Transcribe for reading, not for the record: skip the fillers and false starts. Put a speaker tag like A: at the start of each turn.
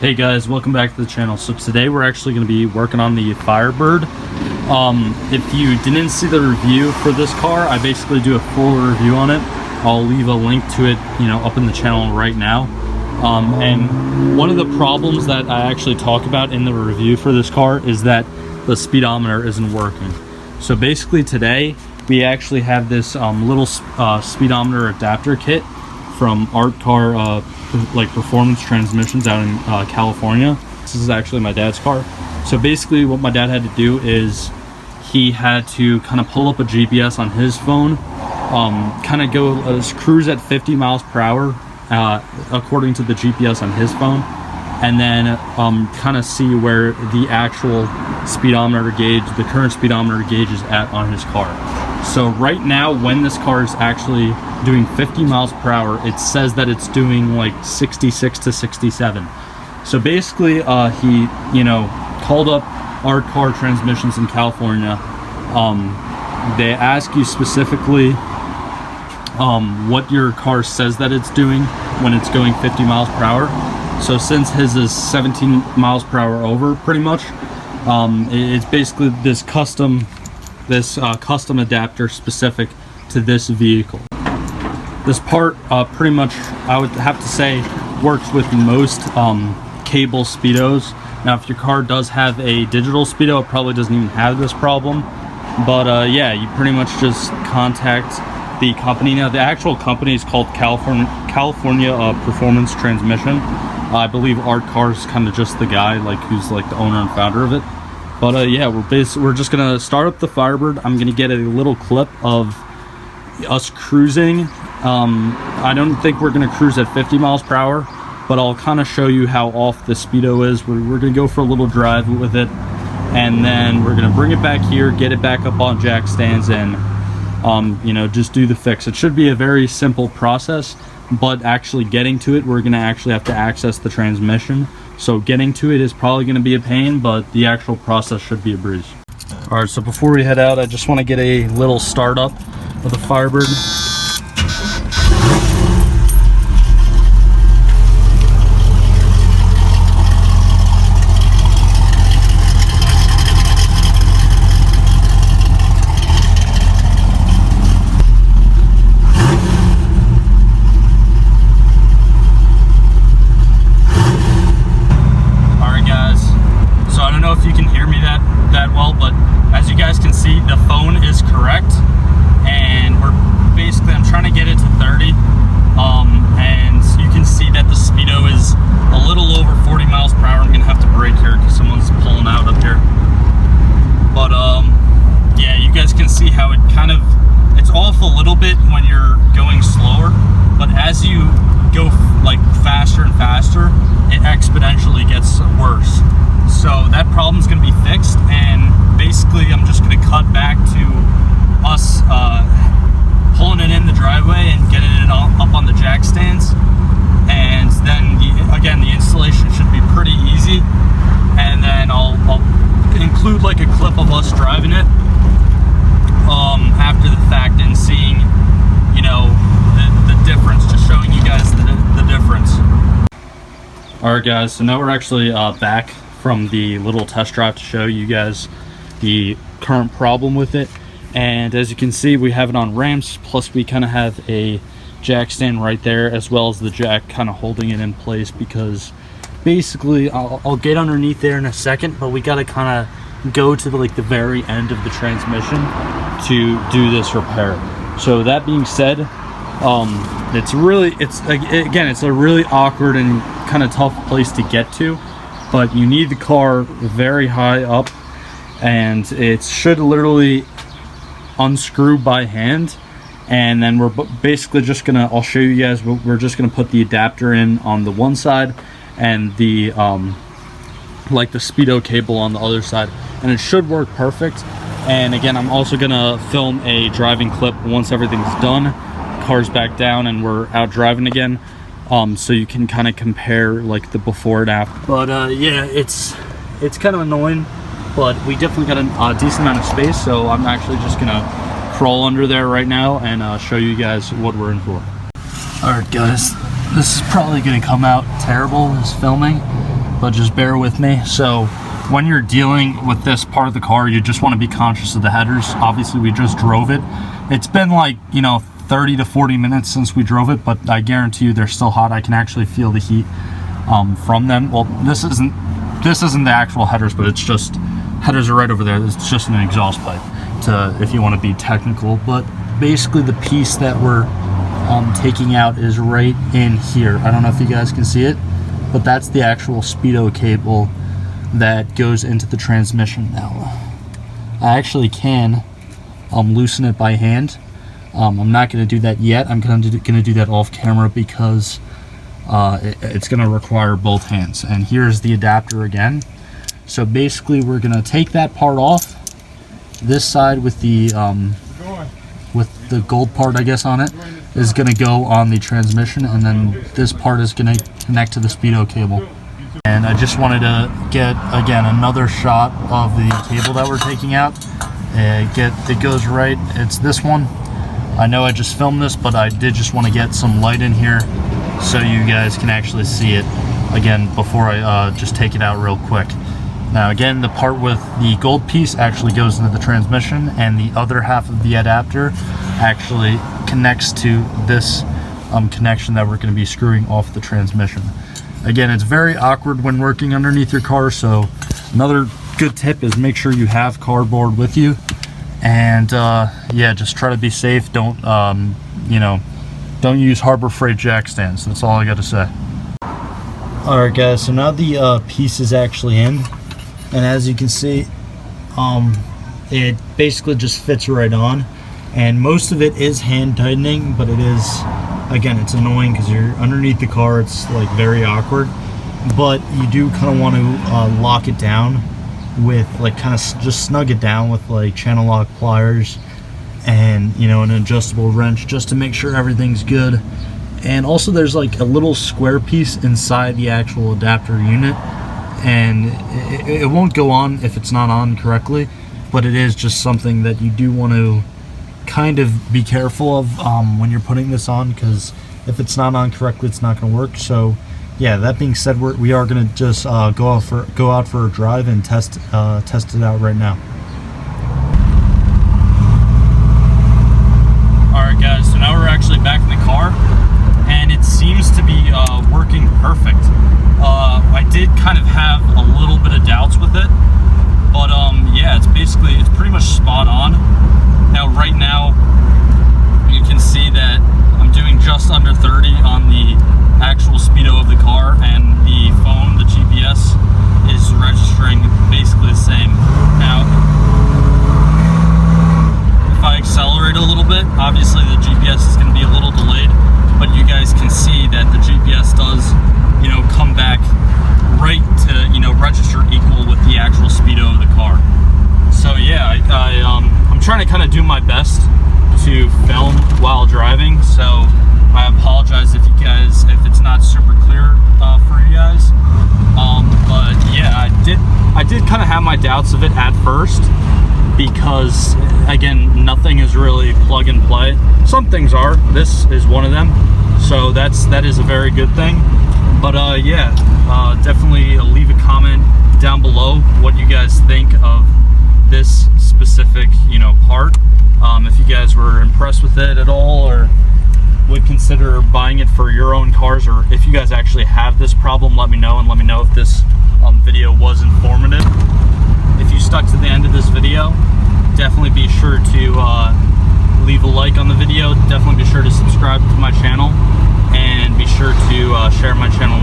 A: Hey guys, welcome back to the channel. So today we're actually going to be working on the Firebird. If you didn't see the review for this car, I basically do a full review on it. I'll leave a link to it, up in the channel right now. And one of the problems that I actually talk about in the review for this car is that the speedometer isn't working. So basically today we actually have this little speedometer adapter kit from Carr Performance Transmissions out in California. This is actually my dad's car. So basically what my dad had to do is he had to kind of pull up a GPS on his phone, kind of go cruise at 50 miles per hour according to the GPS on his phone, and then kind of see where the actual speedometer gauge, the current speedometer gauge, is at on his car. So right now, when this car is actually doing 50 miles per hour, it says that it's doing like 66 to 67. So basically he called up Carr Transmissions in California. They ask you specifically what your car says that it's doing when it's going 50 miles per hour. So since his is 17 miles per hour over, pretty much, it's basically this custom adapter specific to this vehicle. This part pretty much, I would have to say, works with most cable Speedos. Now if your car does have a digital Speedo, it probably doesn't even have this problem, but yeah, you pretty much just contact the company. Now the actual company is called California Performance Transmission. I believe Carr is kind of just the guy who's the owner and founder of it. But yeah, we're just gonna start up the Firebird. I'm gonna get a little clip of us cruising. I don't think we're gonna cruise at 50 miles per hour, but I'll kind of show you how off the Speedo is. We're gonna go for a little drive with it, and then we're gonna bring it back here, get it back up on jack stands, and just do the fix. It should be a very simple process, but actually getting to it, we're gonna actually have to access the transmission. So getting to it is probably going to be a pain, but the actual process should be a breeze. All right, so before we head out, I just want to get a little start up of the Firebird. Faster and faster, it exponentially gets worse. So that problem's going to be fixed, and basically I'm just going to cut back to us pulling it in the driveway and getting it up on the jack stands, and then again the installation should be pretty easy. And then I'll include a clip of us driving it after the fact and seeing the difference, just showing you guys the difference. Alright guys, so now we're actually back from the little test drive to show you guys the current problem with it. And as you can see, we have it on ramps, plus we kind of have a jack stand right there, as well as the jack kind of holding it in place, because basically I'll get underneath there in a second, but we got to kind of go to the very end of the transmission to do this repair. So that being said, it's a really awkward and kind of tough place to get to, but you need the car very high up, and it should literally unscrew by hand. And then we're basically just gonna, I'll show you guys, we're just gonna put the adapter in on the one side and the the Speedo cable on the other side, and it should work perfect. And again, I'm also gonna film a driving clip once everything's done, car's back down and we're out driving again, so you can kind of compare the before and after. But yeah, it's kind of annoying, but we definitely got a decent amount of space, so I'm actually just gonna crawl under there right now and show you guys what we're in for. Alright guys, this is probably gonna come out terrible, this filming, but just bear with me. So when you're dealing with this part of the car, you just want to be conscious of the headers. Obviously, we just drove it. It's been like, you know, 30 to 40 minutes since we drove it, but I guarantee you they're still hot. I can actually feel the heat from them. Well, this isn't the actual headers, but it's just, headers are right over there. It's just an exhaust pipe, if you want to be technical. But basically the piece that we're taking out is right in here. I don't know if you guys can see it, but that's the actual Speedo cable that goes into the transmission. Now I actually can loosen it by hand. I'm not going to do that yet. I'm going to do that off camera because it's going to require both hands. And here's the adapter again. So basically we're going to take that part off. This side with the gold part, I guess, on it is going to go on the transmission, and then this part is going to connect to the Speedo cable. And I just wanted to get, again, another shot of the cable that we're taking out. It goes right, it's this one. I know I just filmed this, but I did just want to get some light in here so you guys can actually see it again before I just take it out real quick. Now again, the part with the gold piece actually goes into the transmission, and the other half of the adapter actually connects to this connection that we're going to be screwing off the transmission. Again, it's very awkward when working underneath your car, so another good tip is make sure you have cardboard with you. And yeah, just try to be safe. Don't you know, don't use Harbor Freight jack stands. That's all I got to say. Alright guys, so now the piece is actually in, and as you can see, it basically just fits right on, and most of it is hand tightening, but it is, again, it's annoying because you're underneath the car. It's like very awkward, but you do kind of want to lock it down with, like, kind of just snug it down with like channel lock pliers and, you know, an adjustable wrench just to make sure everything's good. And also there's like a little square piece inside the actual adapter unit, and it won't go on if it's not on correctly, but it is just something that you do want to kind of be careful of when you're putting this on, because if it's not on correctly, it's not going to work. So yeah, that being said, we are going to just go out for a drive and test it out right now. Alright guys, so now we're actually back in the car, and it seems to be working perfect. I did kind of have a little bit of doubts with it, but yeah, it's pretty much spot on. Now right now you can see that I'm doing just under 30 on the actual speedo of the car, and the phone, the GPS, is registering basically the same. Now if I accelerate a little bit, obviously the GPS is going to be a little delayed, but you guys can see that the GPS does, you know, come back right to, you know, register equal with the actual speedo of the car. So yeah, I'm trying to kind of do my best to film while driving, so I apologize if it's not super clear for you guys. But yeah, I did kind of have my doubts of it at first, because again, nothing is really plug and play. Some things are. This is one of them, so that is a very good thing. But yeah, definitely leave a comment down below what you guys think of this specific, you know, part. If you guys were impressed with it at all, or would consider buying it for your own cars, or if you guys actually have this problem, let me know, and let me know if this video was informative. If you stuck to the end of this video, definitely be sure to leave a like on the video. Definitely be sure to subscribe to my channel, and be sure to share my channel